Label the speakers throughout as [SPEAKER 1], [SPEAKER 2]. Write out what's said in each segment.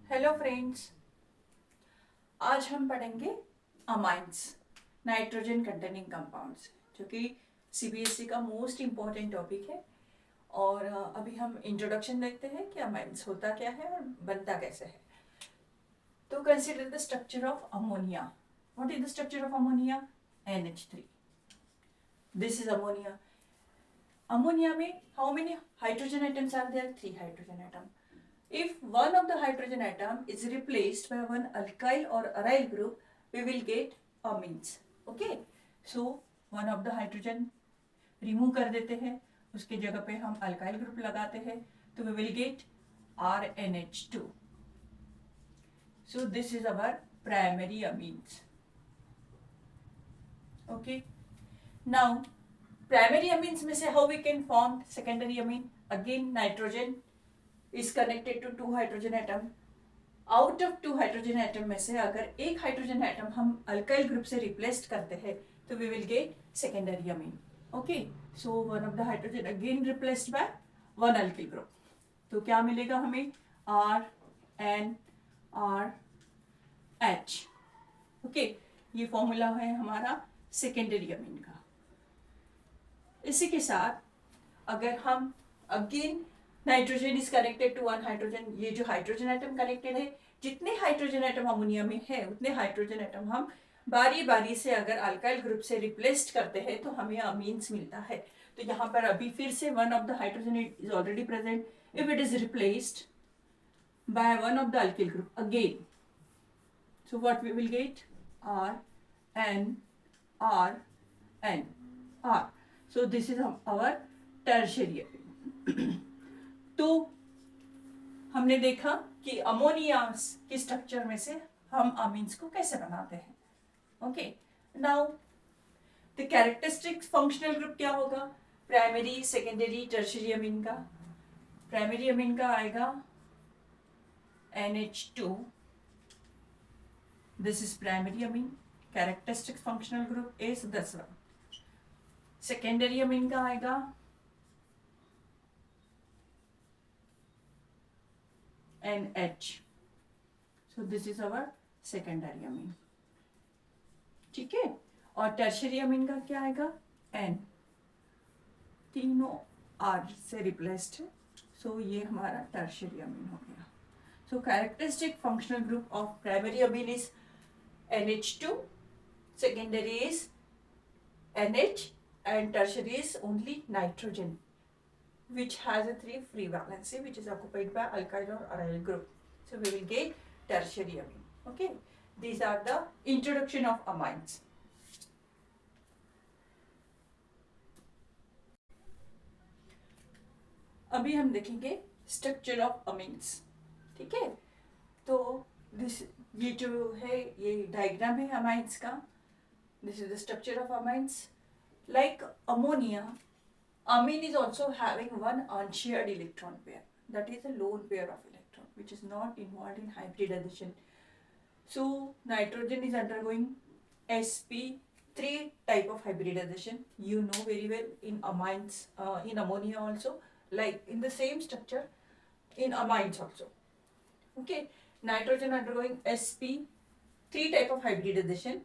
[SPEAKER 1] Hello friends, आज हम पढ़ेंगे अमाइंस, नाइट्रोजन कंटेनिंग कंपाउंड्स, जो कि सीबीएसई का मोस्ट इम्पॉर्टेंट टॉपिक है। और अभी हम इंट्रोडक्शन देखते हैं कि अमाइंस होता क्या है और बनता कैसे है। तो consider the structure of ammonia. What is the structure of ammonia? NH3। This is ammonia. Ammonia में how many hydrogen atoms are there? 3 hydrogen atom. If one of the hydrogen atom is replaced by one alkyl or aryl group, we will get amines. Okay? So one of the hydrogen remove कर देते हैं, उसके जगह पे हम alkyl group लगाते हैं, तो we will get RNH2. So this is our primary amines. Okay? Now primary amines में से how we can form secondary amine? Again nitrogen is connected to 2 hydrogen atom. Out of 2 hydrogen atom में से अगर एक hydrogen atom हम alkyl group से replace करते हैं तो we will get secondary amine. Okay, so one of the hydrogen again replaced by one alkyl group, तो क्या मिलेगा हमें? RNRH. ओके, ये फॉर्मूला है हमारा सेकेंडरी अमीन का. इसी के साथ अगर हम अगेन nitrogen is connected to one hydrogen, ये जो हाइड्रोजन एटम कनेक्टेड है, जितने हाइड्रोजन एटम अमोनिया में है उतने हाइड्रोजन एटम हम बारी बारी से अगर अल्काइल ग्रुप से रिप्लेस्ड करते हैं तो हमें अमीन्स मिलता है. तो यहाँ पर अभी फिर से one of the hydrogen is already present. If it is replaced by one of the alkyl group again, so what we will get? RNR. So this is our tertiary. तो हमने देखा कि अमोनिया की स्ट्रक्चर में से हम amines को कैसे बनाते हैं. Okay, now the characteristics functional group क्या होगा? प्राइमरी, सेकेंडरी, टर्शियरी अमीन का. प्राइमरी अमीन का आएगा NH2. This is primary amine. Characteristics functional group is this one. Secondary amine का आएगा NH. So this is our secondary amine. ठीक है, और टर्शियरी अमीन का क्या आएगा? N. तीनों R से रिप्लेस्ड है, सो ये हमारा टर्शियरी अमीन हो गया. So characteristic functional group of primary amine is NH2, secondary is NH, and tertiary is only nitrogen, which has a 3 free valency, which is occupied by alkyl or aryl group. So we will get tertiary amine. Okay, these are the introduction of amines. अभी हम देखेंगे structure of amines. ठीक है, तो this ये जो है ये डायग्राम है अमाइंस का. This is the structure of amines. Like ammonia, amine is also having one unshared electron pair, that is a lone pair of electron which is not involved in hybrid addition. So nitrogen is undergoing sp3 type of hybrid addition, you know very well. In amines, in ammonia also, like in the same structure in amines also. Okay, nitrogen undergoing sp3 type of hybrid addition,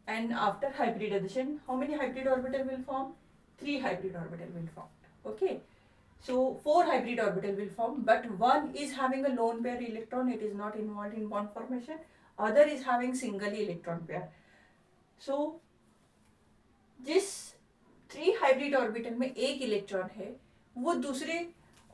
[SPEAKER 1] and after hybrid addition how many hybrid orbital will form? 3 hybrid orbital will form. Okay, so 4 hybrid orbital will form, but one is having a lone pair electron, it is not involved in bond formation. Other is having single electron pair. So जिस 3 hybrid orbital में एक electron है वो दूसरे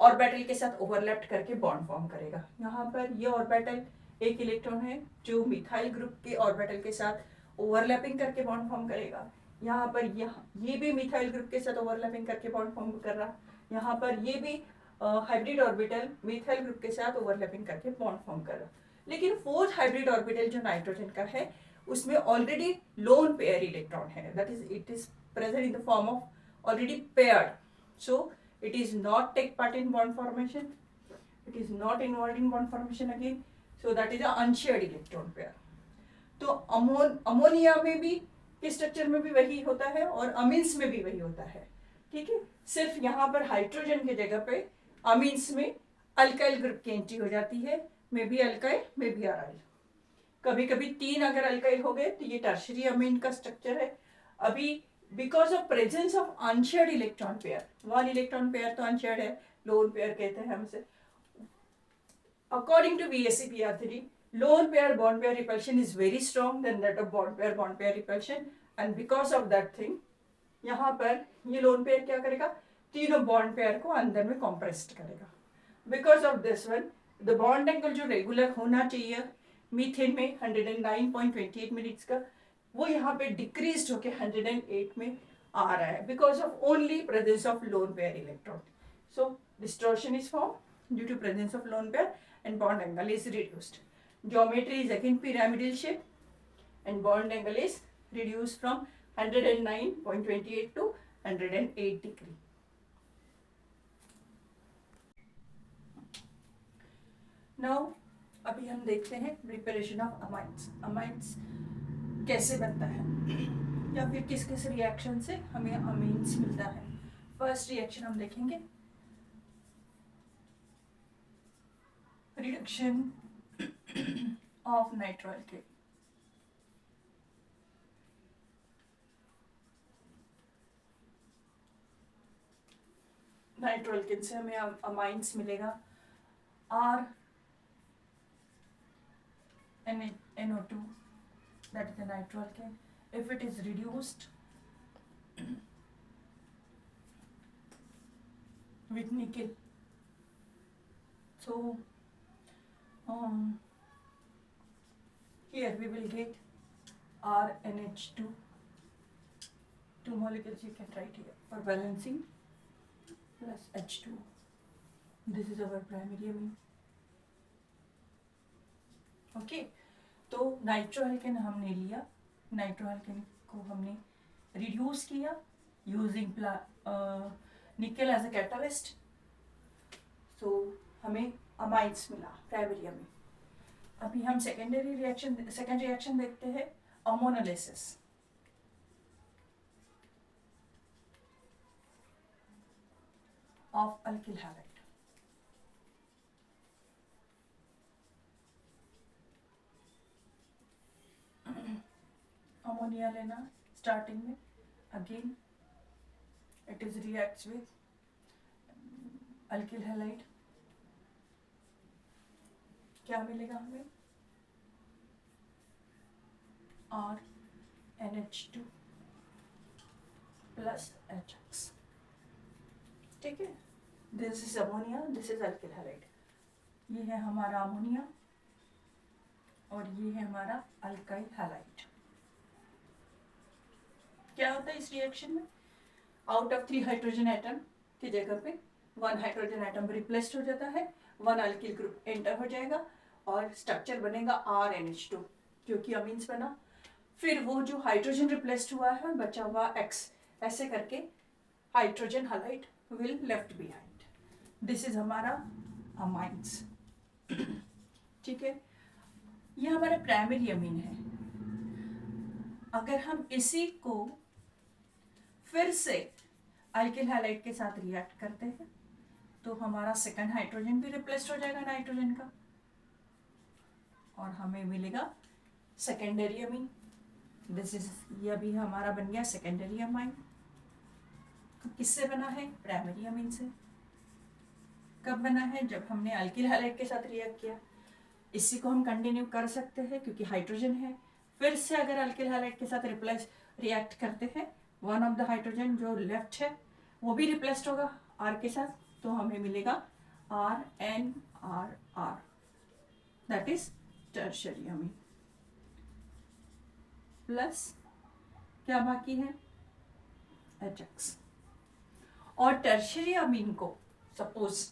[SPEAKER 1] orbital के साथ overlap करके bond form करेगा. यहाँ पर ये ऑर्बिटल एक इलेक्ट्रॉन है जो मिथाइल ग्रुप के ऑर्बिटल के साथ ओवरलैपिंग करके बॉन्ड फॉर्म करेगा. यहाँ पर ये भी मिथाइल ग्रुप के साथ ओवरलैपिंग करके बॉन्ड फॉर्म कर रहा. यहाँ पर ये भी हाइब्रिड ऑर्बिटल मिथाइल ग्रुप के साथ ओवरलैपिंग करके बॉन्ड फॉर्म कर रहा. लेकिन फोर्थ हाइब्रिड ऑर्बिटल जो नाइट्रोजन का है उसमें ऑलरेडी लोन पेयर इलेक्ट्रॉन है, that is it is present in the form of already paired. So it is not take part in bond formation, it is not involved in bond formation again, so that is a unshared electron pair. तो ammonia में भी के structure में भी वही होता है और अमीन्स में भी वही होता है. ठीक है, सिर्फ यहाँ पर हाइड्रोजन की जगह पे अमीन्स में अल्काइल ग्रुप की एंट्री हो जाती है, may be alkyl may be aryl. कभी कभी 3 अगर अल्काइल हो गए तो ये टर्शरी अमीन का स्ट्रक्चर है। अभी because of presence of unshared electron pair, 1 electron pair तो अनशेयर्ड है, लोन पेयर कहते हैं हम इसे। According to VSEPR3, lone pair bond pair repulsion is very strong than that of bond pair repulsion, and because of that thing यहाँ पर ये lone pair क्या करेगा, तीनों बॉन्ड पेयर को अंदर में कॉम्प्रेस्ड करेगा। Because of this one the bond angle जो रेगुलर होना चाहिए मीथेन में 109.28 मिनट्स का, वो यहाँ पे डिक्रीज होके 108 में आ रहा है because of only presence of lone pair electron. So distortion is form due to presence of lone pair and bond angle is reduced. Geometry is again pyramidal shape and bond angle is reduced from 109.28 to 108 degree. Now अभी हम देखते हैं preparation of amines. Amines कैसे बनता है या फिर किस किस रिएक्शन से हमें अमीन्स मिलता है। फर्स्ट रिएक्शन हम देखेंगे reduction of nitroalkane। नाइट्रोअल्केन से हमें अमाइंस मिलेगा R NO2, that is the nitroalkane. If it is reduced with nickel, so here we will get RNH2, 2 molecules you can write here for balancing, plus H2. This is our primary amine. Okay, तो नाइट्रोअल्केन हमने लिया, नाइट्रोअल्केन को हमने reduce किया using निकल as a catalyst, सो हमें amines मिला primary amine. अभी हम सेकेंड रिएक्शन देखते हैं ammonolysis. Of alkyl halide. Ammonia लेना स्टार्टिंग में, again it is reacts with alkyl halide. क्या मिलेगा हमें, RNH2 प्लस HX। ठीक है, this is ammonia, this is alkyl halide. ये है हमारा अमोनिया और ये है हमारा अल्काइल हैलाइड। क्या होता है इस रिएक्शन में, आउट ऑफ 3 हाइड्रोजन एटम की जगह पे 1 हाइड्रोजन एटम रिप्लेस्ड हो जाता है, 1 अल्किल ग्रुप एंटर हो जाएगा और स्ट्रक्चर बनेगा RNH2 क्योंकि अमीन्स बना। फिर वो जो हाइड्रोजन रिप्लेस्ड हुआ है बचा हुआ X, ऐसे करके hydrogen halide will left behind. This is हमारा अमाइंस। ठीक है, ये हमारा प्राइमरी अमीन है। अगर हम इसी को फिर से अल्किल हैलाइड के साथ रिएक्ट करते हैं तो हमारा सेकंड हाइड्रोजन भी रिप्लेस्ड हो जाएगा नाइट्रोजन का और हमें मिलेगा सेकेंडरी अमीन। दिस इज, ये अभी हमारा बन गया सेकेंडरी अमाइन। किससे बना है, प्राइमरी अमीन से। कब बना है, जब हमने अल्किल हैलाइड के साथ रिएक्ट किया। इसी को हम कंटिन्यू कर सकते हैं क्योंकि हाइड्रोजन है। फिर से अगर अल्किल हैलाइड के साथ रिएक्ट करते हैं, वन ऑफ द हाइड्रोजन जो लेफ्ट है वो भी रिप्लेस्ड होगा R के साथ, तो हमें मिलेगा RNRR, that is tertiary Amin. Plus क्या बाकी है, HX। और टर्शरी अमीन को सपोज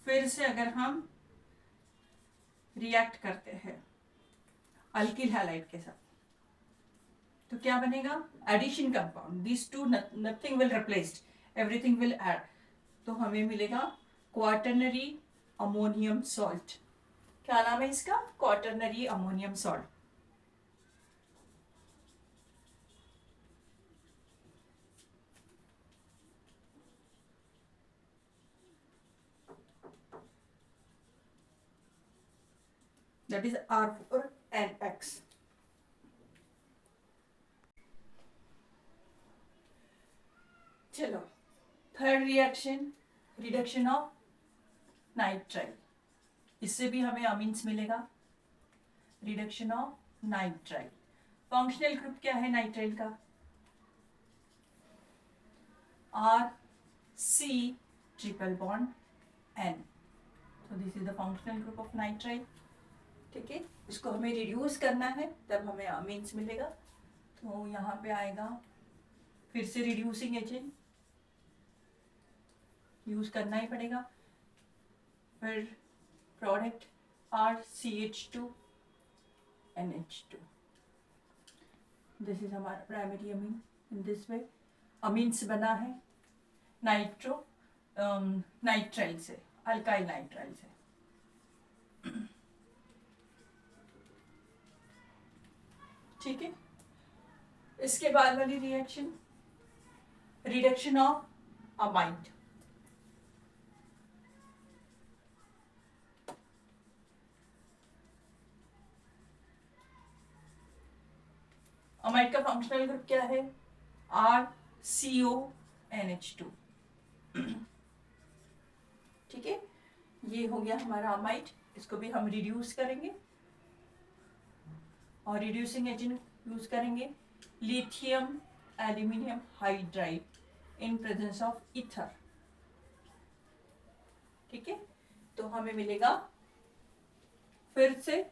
[SPEAKER 1] फिर से अगर हम रिएक्ट करते हैं अल्किल हैलाइड के साथ तो क्या बनेगा, addition compound, this to nothing will replaced, everything will add, तो हमें मिलेगा क्वाटरनरी अमोनियम सॉल्ट। क्या नाम है इसका, quaternary ammonium salt. that is R4NX. चलो, third reaction, reduction of nitrile. इससे भी हमें अमीन्स मिलेगा. Reduction of nitrile. Functional group क्या है नाइट्राइल का? RC triple bond N. तो this is the functional group of nitrile. ठीक है, इसको हमें रिड्यूस करना है तब हमें अमीन्स मिलेगा. तो यहाँ पे आएगा फिर से रिड्यूसिंग एजेंट यूज करना ही पड़ेगा. फिर प्रोडक्ट RCH2NH2. दिस इज हमारा primary amine. In this way amines बना है नाइट्राइल से, अल्काइल नाइट्राइल से. ठीक है, इसके बाद वाली reaction, reduction of amide. Amide का फंक्शनल ग्रुप क्या है? RCONH2. ठीक है, ये हो गया हमारा अमाइड. इसको भी हम रिड्यूस करेंगे और रिड्यूसिंग एजेंट यूज करेंगे lithium aluminium hydride in presence of ether. ठीक है, तो हमें मिलेगा फिर से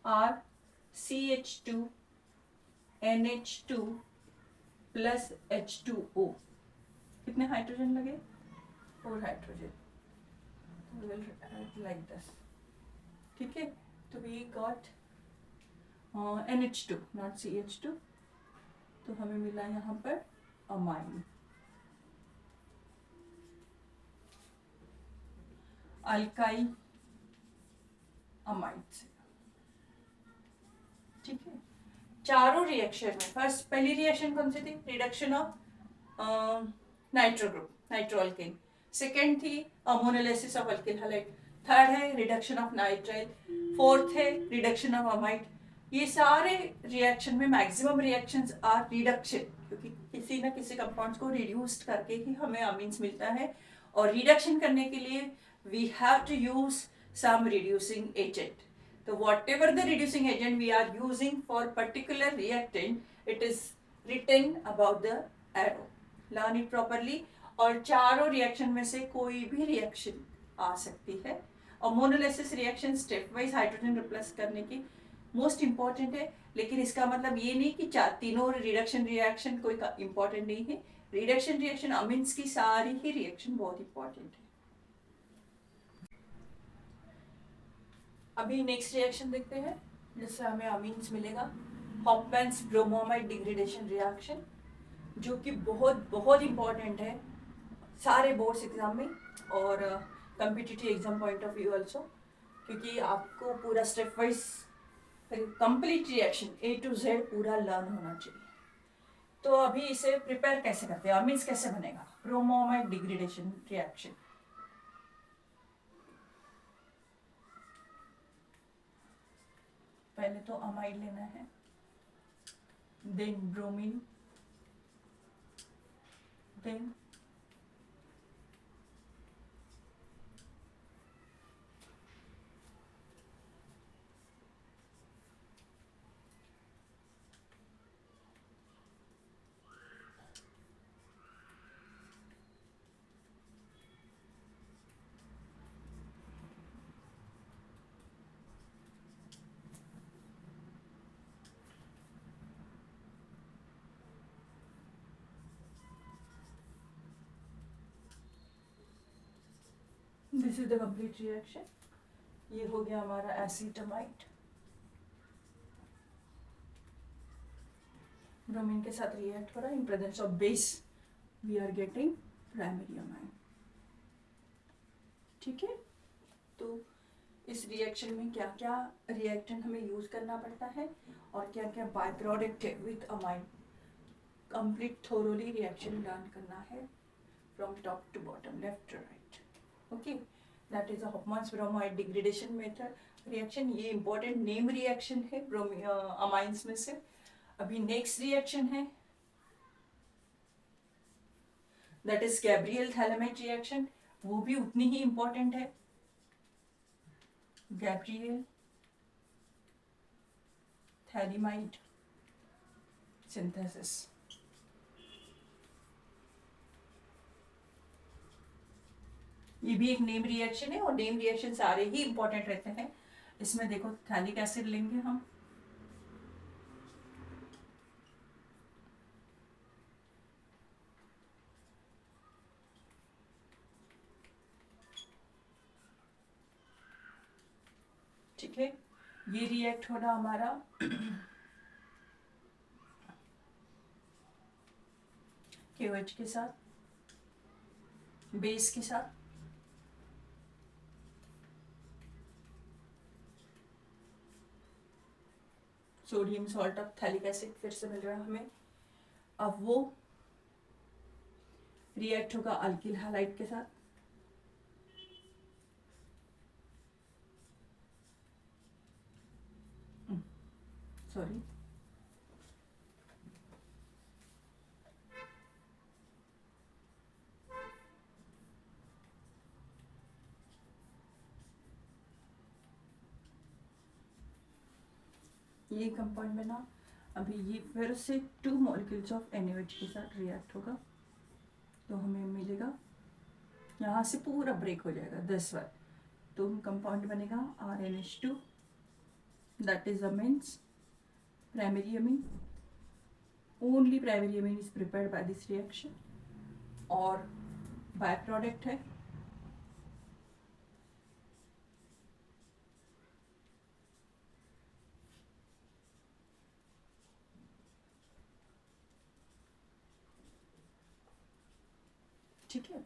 [SPEAKER 1] RCH2NH2 प्लस H2O. कितने हाइड्रोजन लगे? 4 हाइड्रोजन. Like this. ठीक है, तो we got NH2 not CH2. तो हमें मिला यहाँ पर अमाइन. अल्काइल अमाइड से. ठीक है, चारों रिएक्शन में फर्स्ट पहली रिएक्शन कौन सी थी? Reduction of nitro group, nitroalkane. Second थी ammonolysis of alkyl halide. Third है रिडक्शन ऑफ नाइट्राइल. फोर्थ है रिडक्शन ऑफ अमाइड. ये सारे रिएक्शन में मैक्सिमम रिएक्शंस आर रिडक्शन, क्योंकि किसी ना किसी कंपाउंड्स को रिड्यूस करके ही हमें अमीन्स मिलता है. और रिडक्शन करने के लिए we have to use some reducing agent. So whatever the reducing agent we are using for particular reactant, it is written about the arrow. Learn it properly. और चारों रिएक्शन में से कोई भी रिएक्शन आ सकती है. और ammonolysis reaction step wise hydrogen replace करने की मोस्ट इंपॉर्टेंट है. लेकिन इसका मतलब ये नहीं कि तीनों रिडक्शन रिएक्शन कोई इंपॉर्टेंट नहीं है. रिडक्शन रिएक्शन अमीन्स की सारी ही रिएक्शन बहुत इंपॉर्टेंट है. अभी नेक्स्ट रिएक्शन देखते हैं जिससे हमें अमीन्स मिलेगा. हॉफमैन्स ब्रोमोमाइड डिग्रेडेशन रिएक्शन, जो कि बहुत बहुत इंपॉर्टेंट है सारे बोर्ड्स एग्जाम में और competitive exam point of view also, क्योंकि आपको पूरा step wise complete reaction A to Z पूरा लर्न होना चाहिए. तो अभी इसे प्रिपेयर कैसे करते हैं, अमीन्स कैसे बनेगा? Bromamide degradation reaction. पहले तो अमाइड लेना है, then bromine, then this is the complete reaction. ये हो गया हमारा एसीटमाइड. ब्रोमीन के साथ रिएक्ट हो रहा है. In presence of base we are getting primary amine. ठीक है, तो इस रिएक्शन में क्या क्या रिएक्टेंट हमें यूज करना पड़ता है और क्या क्या बाय प्रोडक्ट है with amine. Complete thoroughly reaction learn करना है from top to bottom, left to right. Okay, that is a Hofmann's bromide degradation method reaction. ये इंपॉर्टेंट नेम रिएक्शन है अमाइंस में से. अभी नेक्स्ट रिएक्शन है that is Gabriel phthalimide reaction. वो भी उतनी ही इंपॉर्टेंट है. Gabriel phthalimide synthesis. ये भी एक नेम रिएक्शन है और नेम रिएक्शन सारे ही इंपॉर्टेंट रहते हैं. इसमें देखो थैलिक एसिड लेंगे हम, ठीक है. ये रिएक्ट होना हमारा KOH के साथ, बेस के साथ. Sodium salt of phthalic acid फिर से मिल रहा है हमें. अब वो रिएक्ट होगा अल्किल हैलाइड के साथ. सॉरी, ये कंपाउंड में ना अभी ये फिर से 2 मॉलिक्यूल्स ऑफ NaOH के साथ रिएक्ट होगा. तो हमें मिलेगा, यहाँ से पूरा ब्रेक हो जाएगा 10 बार. तो कंपाउंड बनेगा RnH2, that is amines primary amine. Only primary amine is prepared by this reaction और बाय प्रोडक्ट है. ठीक है.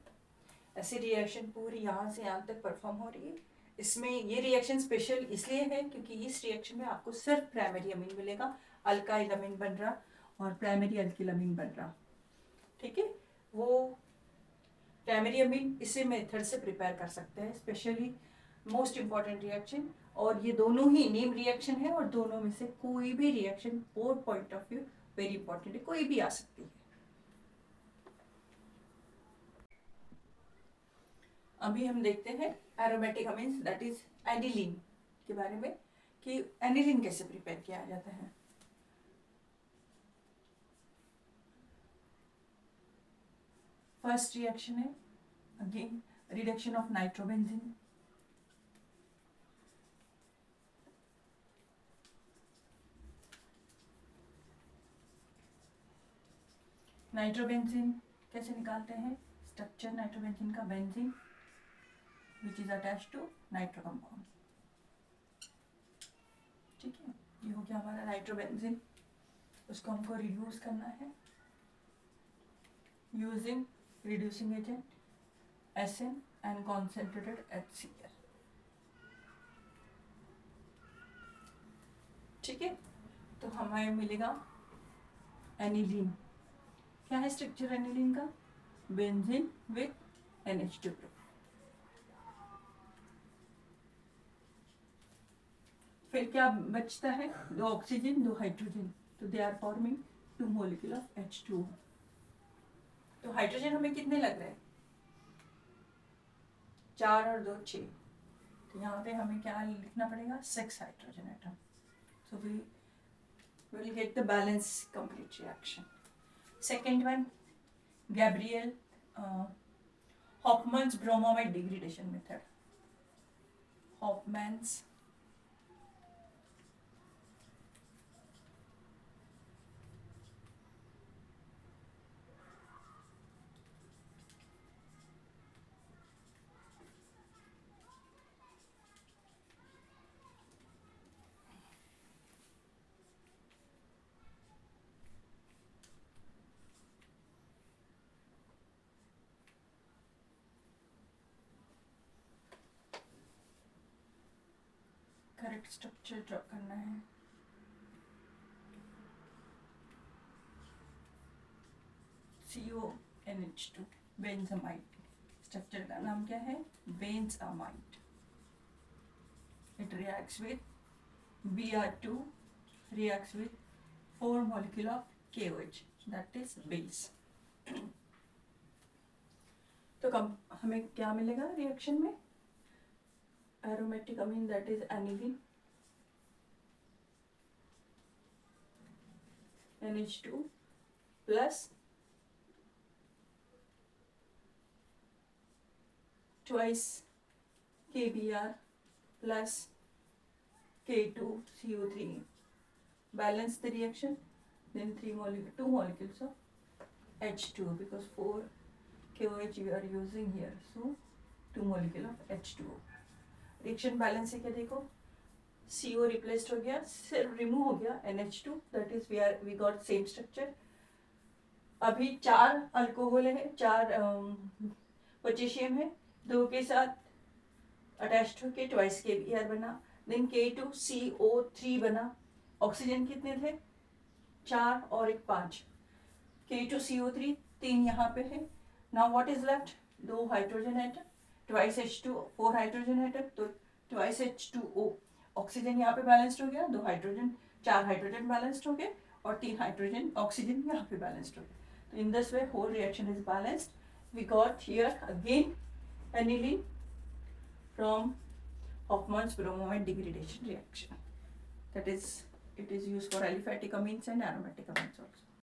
[SPEAKER 1] ऐसी रिएक्शन पूरी यहाँ से यहाँ तक परफॉर्म हो रही है. इसमें ये रिएक्शन स्पेशल इसलिए है क्योंकि इस रिएक्शन में आपको सिर्फ प्राइमरी अमीन मिलेगा. अल्काइल अमीन बन रहा और प्राइमरी अल्किल अमीन बन रहा. ठीक है. वो प्राइमरी अमीन इसी मेथड से प्रिपेयर कर सकते हैं. स्पेशली मोस्ट इम्पॉर्टेंट रिएक्शन, और ये दोनों ही नेम रिएक्शन है और दोनों में से कोई भी reaction both point of view very important है. कोई भी आ सकती है. अभी हम देखते हैं aromatic amines that is aniline के बारे में कि एनिलीन कैसे प्रिपेयर किया जाता है. फर्स्ट रिएक्शन है again reduction of nitrobenzene. Nitrobenzene कैसे निकालते हैं? स्ट्रक्चर नाइट्रोबेंजीन का, benzene which is attached to nitro compound. ठीक है. ये हो गया हमारा नाइट्रोबेंजीन. उसको हमको रिड्यूस करना है using reducing agent SN and concentrated HCl. ठीक है. तो हमें मिलेगा एनिलीन. क्या है स्ट्रक्चर एनिलीन का? Benzene with NH2 group. फिर क्या बचता है? 2 ऑक्सीजन 2 हाइड्रोजन. तो they are forming 2 molecule of H2. तो हाइड्रोजन हमें कितने लग रहे हैं? 4 और 2 6. तो यहाँ पे हमें क्या लिखना पड़ेगा? 6 hydrogen atom. So we will get the balance complete reaction. Second one Gabriel Hofmann's bromide degradation method. Hofmann's correct structure draw करना है. CONH2 बेंजामाइड स्ट्रक्चर का नाम क्या है? Benzamide. It reacts with Br2 reacts with 4 molecule of KOH, that is base. तो हमें क्या मिलेगा रिएक्शन में? Aromatic amine, that is aniline, NH2 plus twice KBr plus K2CO3. Balance the reaction. Then 2 molecules of H2 because 4 KOH we are using here. So 2 molecule of H2O. Reaction balance है क्या? देखो CO replaced हो गया, सिर्फ remove हो गया NH2, that is we got same structure. अभी 4 alcohol है, 4 पोटेशियम है, 2 के साथ अटैच्ड होके ट्वाइस KBr बना. देन K2CO3 बना. ऑक्सीजन कितने थे? 4 और एक 5. K2CO3 3 यहाँ पे है. Now what is left? 2 hydrogen atom, twice H2, 4 hydrogen atom, तो ट्वाइस H2O. ऑक्सीजन यहाँ पे बैलेंस्ड हो गया, 2 हाइड्रोजन, 4 हाइड्रोजन बैलेंस्ड हो गए और 3 हाइड्रोजन ऑक्सीजन यहाँ पे बैलेंस्ड हो गए. तो in this way whole reaction is balanced. We got here again aniline from Hoffman's bromide degradation reaction. That is, it is used for aliphatic amines and aromatic amines also.